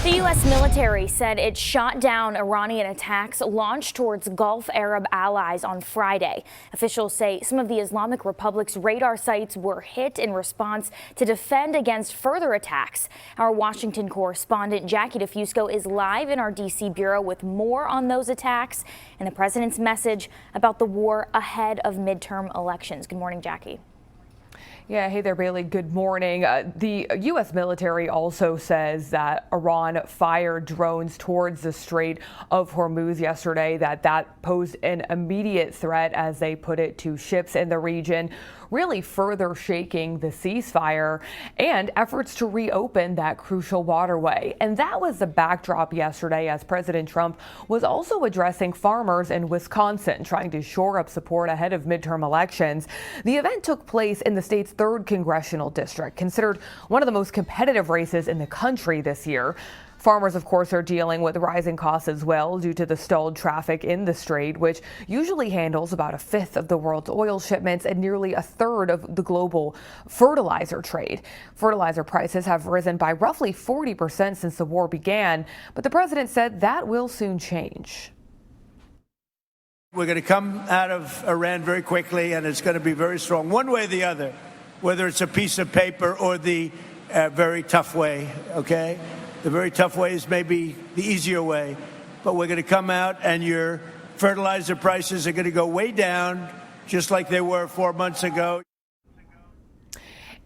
The U.S. military said it shot down Iranian attacks launched towards Gulf Arab allies on Friday. Officials say some of the Islamic Republic's radar sites were hit in response to defend against further attacks. Our Washington correspondent Jackie DeFusco is live in our D.C. bureau with more on those attacks and the president's message about the war ahead of midterm elections. Good morning, Jackie. Yeah, hey there, Bailey. Good morning. The U.S. military also says that Iran fired drones towards the Strait of Hormuz yesterday, that posed an immediate threat, as they put it, to ships in the region, really further shaking the ceasefire and efforts to reopen that crucial waterway. And that was the backdrop yesterday as President Trump was also addressing farmers in Wisconsin, trying to shore up support ahead of midterm elections. The event took place in the state's 3rd congressional district, considered one of the most competitive races in the country this year. Farmers, of course, are dealing with rising costs as well due to the stalled traffic in the strait, which usually handles about 1/5 of the world's oil shipments and nearly 1/3 of the global fertilizer trade. Fertilizer prices have risen by roughly 40% since the war began, but the president said that will soon change. We're going to come out of Iran very quickly, and it's going to be very strong, one way or the other, whether it's a piece of paper or the very tough way, okay? The very tough way is maybe the easier way, but we're going to come out and your fertilizer prices are going to go way down, just like they were 4 months ago.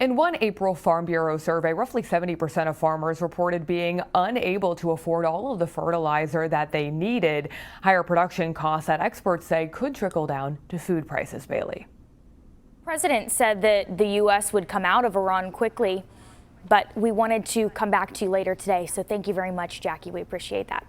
In one April Farm Bureau survey, roughly 70% of farmers reported being unable to afford all of the fertilizer that they needed. Higher production costs that experts say could trickle down to food prices. Bailey. The president said that the U.S. would come out of Iran quickly, but we wanted to come back to you later today. So thank you very much, Jackie. We appreciate that.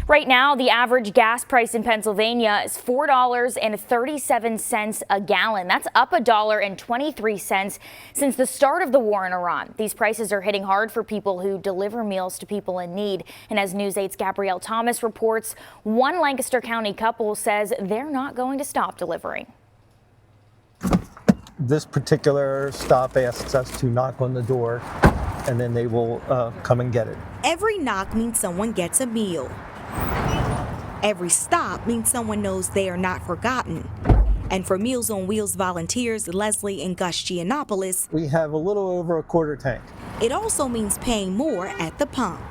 Right now, the average gas price in Pennsylvania is $4.37 a gallon. That's up $1.23 since the start of the war in Iran. These prices are hitting hard for people who deliver meals to people in need. And as News 8's Wgal Thomas reports, one Lancaster County couple says they're not going to stop delivering. This particular stop asks us to knock on the door, and then they will come and get it. Every knock means someone gets a meal. Every stop means someone knows they are not forgotten. And for Meals on Wheels volunteers Leslie and Gus Giannopoulos, we have a little over a quarter tank. It also means paying more at the pump.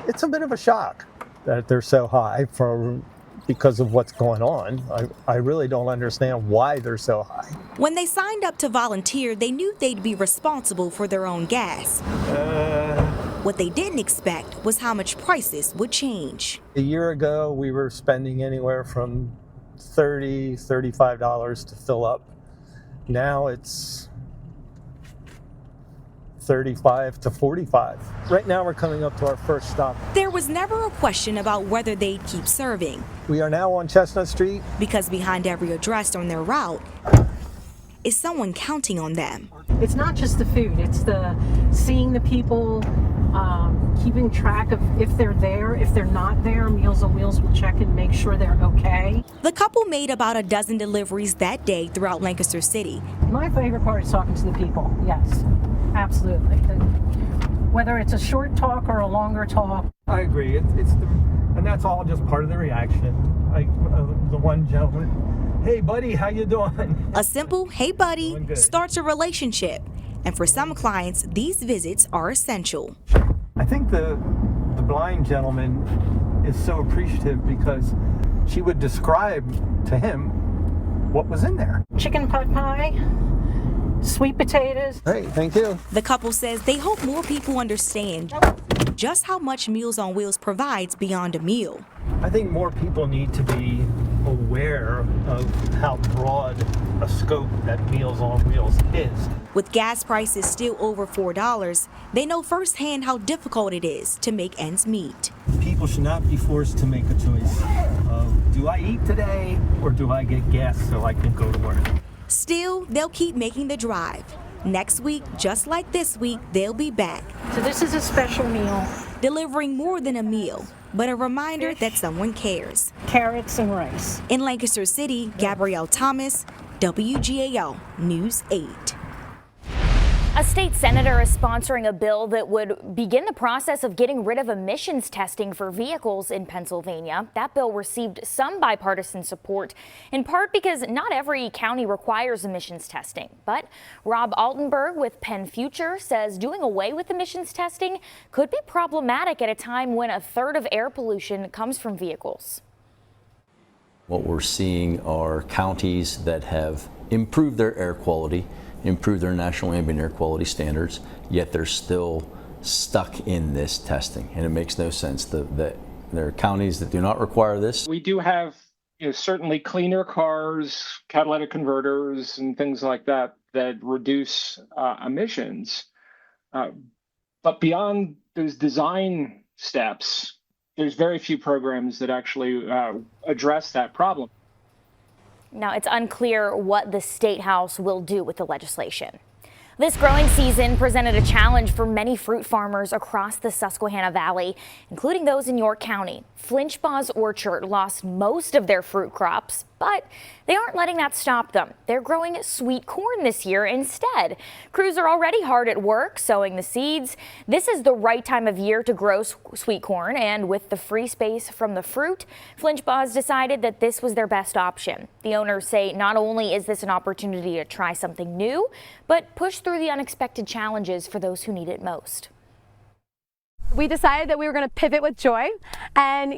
It's a bit of a shock that they're so high because of what's going on. I really don't understand why they're so high. When they signed up to volunteer, they knew they'd be responsible for their own gas. What they didn't expect was how much prices would change. A year ago, we were spending anywhere from $30, $35 to fill up. Now it's $35 to $45. Right now we're coming up to our first stop. There was never a question about whether they'd keep serving. We are now on Chestnut Street. Because behind every address on their route is someone counting on them. It's not just the food, it's the seeing the people, keeping track of if they're there. If they're not there, Meals on Wheels will check and make sure they're okay. The couple made about a dozen deliveries that day throughout Lancaster City. My favorite part is talking to the people, yes. Absolutely. Whether it's a short talk or a longer talk. I agree. And that's all just part of the reaction. Like the one gentleman, "Hey buddy, how you doing?" A simple "Hey buddy" starts a relationship. And for some clients, these visits are essential. I think the blind gentleman is so appreciative because she would describe to him what was in there. Chicken pot pie, sweet potatoes. Hey, thank you. The couple says they hope more people understand just how much Meals on Wheels provides beyond a meal. I think more people need to be aware of how broad a scope that Meals on Wheels is. With gas prices still over $4, they know firsthand how difficult it is to make ends meet. People should not be forced to make a choice of, do I eat today or do I get gas so I can go to work? Still, they'll keep making the drive. Next week, just like this week, they'll be back. So this is a special meal. Delivering more than a meal, but a reminder that someone cares. Carrots and rice. In Lancaster City, Wgal Thomas, WGAL News 8. A state senator is sponsoring a bill that would begin the process of getting rid of emissions testing for vehicles in Pennsylvania. That bill received some bipartisan support, in part because not every county requires emissions testing. But Rob Altenberg with Penn Future says doing away with emissions testing could be problematic at a time when a third of air pollution comes from vehicles. What we're seeing are counties that have improved their air quality, improve their national ambient air quality standards, yet they're still stuck in this testing, and it makes no sense. There are counties that do not require this. We do have, certainly cleaner cars, catalytic converters, and things like that that reduce emissions. But beyond those design steps, there's very few programs that actually address that problem. Now, it's unclear what the State House will do with the legislation. This growing season presented a challenge for many fruit farmers across the Susquehanna Valley, including those in York County. Flinchbaugh's Orchard lost most of their fruit crops, but they aren't letting that stop them. They're growing sweet corn this year instead. Crews are already hard at work sowing the seeds. This is the right time of year to grow sweet corn, and with the free space from the fruit, Flinchbaugh's decided that this was their best option. The owners say not only is this an opportunity to try something new, but push through the unexpected challenges for those who need it most. We decided that we were going to pivot with joy, and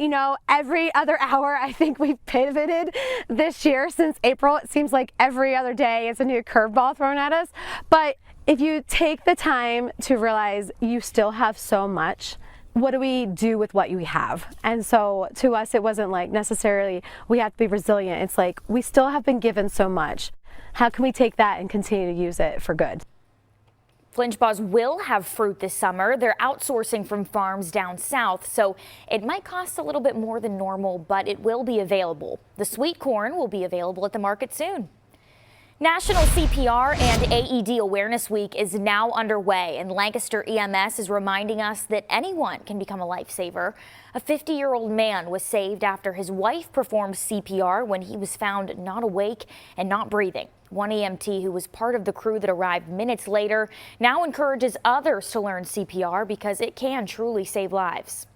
every other hour I think we've pivoted this year since April. It seems like every other day is a new curveball thrown at us, but if you take the time to realize you still have so much, what do we do with what we have? And so to us it wasn't like necessarily we have to be resilient. It's like we still have been given so much. How can we take that and continue to use it for good? Flinchbaugh's will have fruit this summer. They're outsourcing from farms down south, so it might cost a little bit more than normal, but it will be available. The sweet corn will be available at the market soon. National CPR and AED Awareness Week is now underway, and Lancaster EMS is reminding us that anyone can become a lifesaver. A 50-year-old man was saved after his wife performed CPR when he was found not awake and not breathing. One EMT who was part of the crew that arrived minutes later now encourages others to learn CPR because it can truly save lives.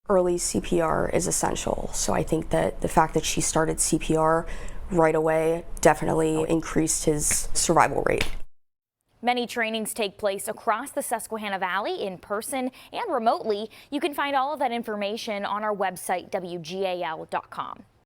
Early CPR is essential, so I think that the fact that she started CPR right away definitely increased his survival rate. Many trainings take place across the Susquehanna Valley in person and remotely. You can find all of that information on our website, WGAL.com.